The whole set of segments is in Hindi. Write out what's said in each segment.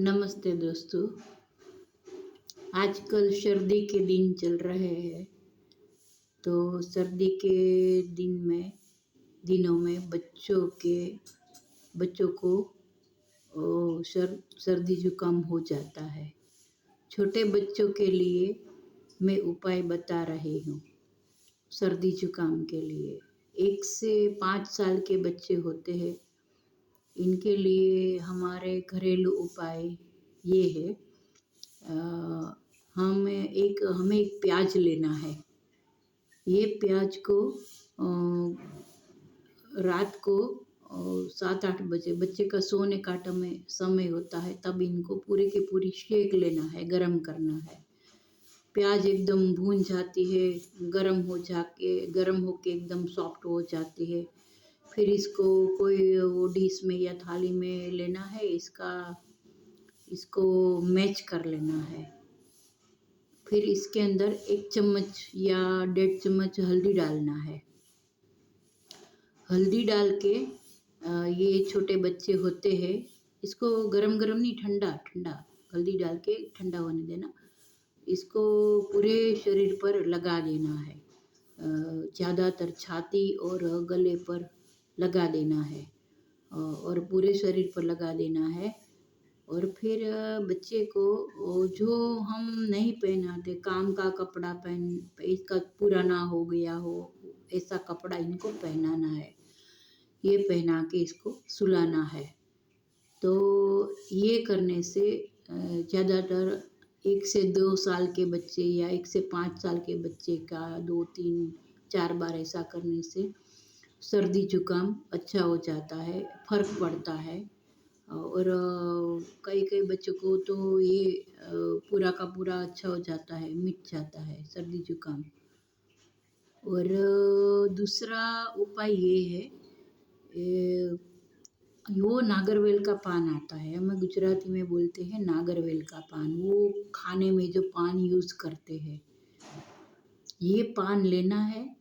नमस्ते दोस्तों। आजकल सर्दी के दिन चल रहे हैं, तो सर्दी के दिनों में बच्चों को सर्दी जुकाम हो जाता है। छोटे बच्चों के लिए मैं उपाय बता रही हूँ। सर्दी जुकाम के लिए 1 से 5 साल के बच्चे होते हैं, इनके लिए हमारे घरेलू उपाय ये है। हमें एक प्याज लेना है। ये प्याज को रात को 7-8 बजे बच्चे का सोने का समय होता है, तब इनको पूरे के पूरी सेक लेना है, गरम करना है। प्याज एकदम भून जाती है, गरम होके एकदम सॉफ्ट हो जाती है। फिर इसको कोई वो डिश में या थाली में लेना है, इसको मैच कर लेना है। फिर इसके अंदर 1 चम्मच या 1.5 चम्मच हल्दी डालना है। हल्दी डाल के ये छोटे बच्चे होते हैं, इसको गरम गरम नहीं, ठंडा ठंडा हल्दी डाल के ठंडा होने देना। इसको पूरे शरीर पर लगा देना है। ज़्यादातर छाती और गले पर लगा देना है, और पूरे शरीर पर लगा देना है। और फिर बच्चे को जो हम नहीं पहनाते, काम का कपड़ा इसका पुराना हो गया हो, ऐसा कपड़ा इनको पहनाना है। ये पहना के इसको सुलाना है। तो ये करने से ज़्यादातर 1 से 2 साल के बच्चे या 1 से 5 साल के बच्चे का 2, 3, 4 बार ऐसा करने से सर्दी जुकाम अच्छा हो जाता है, फ़र्क पड़ता है। और कई बच्चों को तो ये पूरा का पूरा अच्छा हो जाता है, मिट जाता है सर्दी जुकाम। और दूसरा उपाय ये है, वो नागरवेल का पान आता है, हमें गुजराती में बोलते हैं नागरवेल का पान। वो खाने में जो पान यूज़ करते हैं, ये पान लेना है।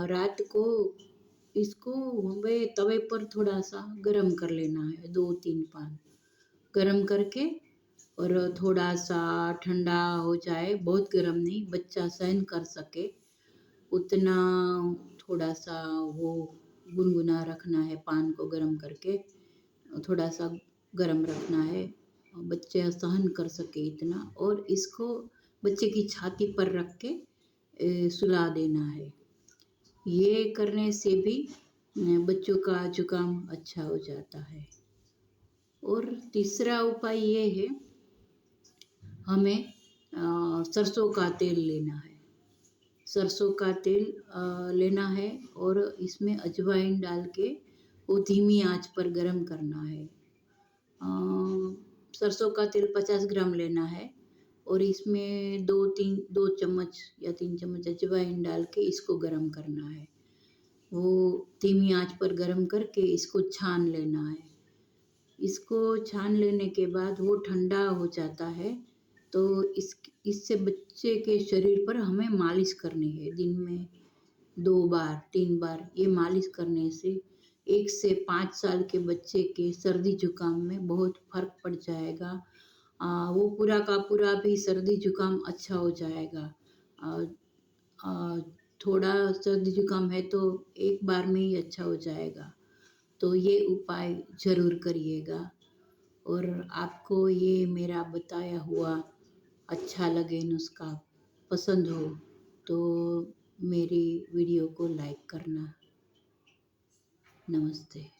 रात को इसको हमें तवे पर थोड़ा सा गरम कर लेना है, 2-3 पान गरम करके, और थोड़ा सा ठंडा हो जाए, बहुत गरम नहीं, बच्चा सहन कर सके उतना थोड़ा सा वो गुनगुना रखना है। पान को गरम करके थोड़ा सा गरम रखना है, बच्चे सहन कर सके इतना। और इसको बच्चे की छाती पर रख के सुला देना है। ये करने से भी बच्चों का जुकाम अच्छा हो जाता है। और तीसरा उपाय ये है, हमें सरसों का तेल लेना है। सरसों का तेल लेना है और इसमें अजवाइन डाल के वो धीमी आंच पर गरम करना है। सरसों का तेल 50 ग्राम लेना है, और इसमें 2 चम्मच या 3 चम्मच अजवाइन डाल के इसको गरम करना है। वो धीमी आंच पर गरम करके इसको छान लेना है। इसको छान लेने के बाद वो ठंडा हो जाता है, तो इससे बच्चे के शरीर पर हमें मालिश करनी है। दिन में 2 बार 3 बार ये मालिश करने से 1 से 5 साल के बच्चे के सर्दी जुकाम में बहुत फ़र्क पड़ जाएगा। वो पूरा का पूरा भी सर्दी जुकाम अच्छा हो जाएगा। थोड़ा सर्दी जुकाम है तो एक बार में ही अच्छा हो जाएगा। तो ये उपाय ज़रूर करिएगा। और आपको ये मेरा बताया हुआ अच्छा लगे, नुस्खा पसंद हो, तो मेरी वीडियो को लाइक करना। नमस्ते।